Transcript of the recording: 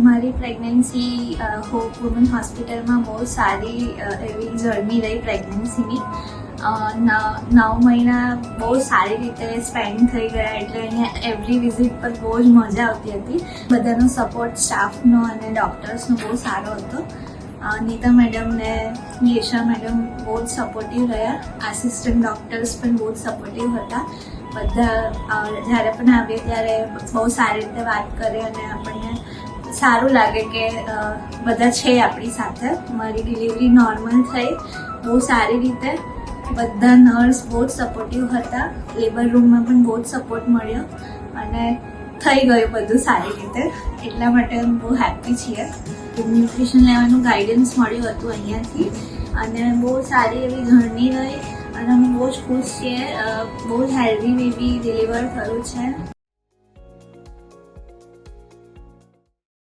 મારી pregnancy hope woman હોસ્પિટલમાં બહુ સારી એવી જર્ની રહી પ્રેગ્નન્સીની. 9 મહિના બહુ સારી રીતે સ્પેન્ડ થઈ ગયા, એટલે અહીંયા એવરી વિઝિટ પર બહુ જ મજા આવતી હતી. બધાનો સપોર્ટ સ્ટાફનો અને ડૉક્ટર્સનો બહુ સારો હતો. નીતા મેડમ ને યેશા મેડમ બહુ જ સપોર્ટિવ રહ્યા. આસિસ્ટન્ટ ડૉક્ટર્સ પણ બહુ જ સપોર્ટિવ હતા. બધા જ્યારે પણ આવીએ ત્યારે બહુ સારી રીતે વાત કરે અને આપણને સારું લાગે કે બધા છે આપણી સાથે. મારી ડિલિવરી નોર્મલ થઈ બહુ સારી રીતે. બધા નર્સ બહુ જ સપોર્ટિવ હતા. લેબર રૂમમાં પણ બહુ જ સપોર્ટ મળ્યો અને થઈ ગયું બધું સારી રીતે. એટલા માટે અમે બહુ હેપી છીએ. ન્યુટ્રિશન લેવાનું ગાઈડન્સ મળ્યું હતું અહીંયાથી અને બહુ સારી એવી જર્ની રહી અને અમે બહુ જ ખુશ છીએ. બહુ જ હેલ્ધી બેબી ડિલિવર થયું છે.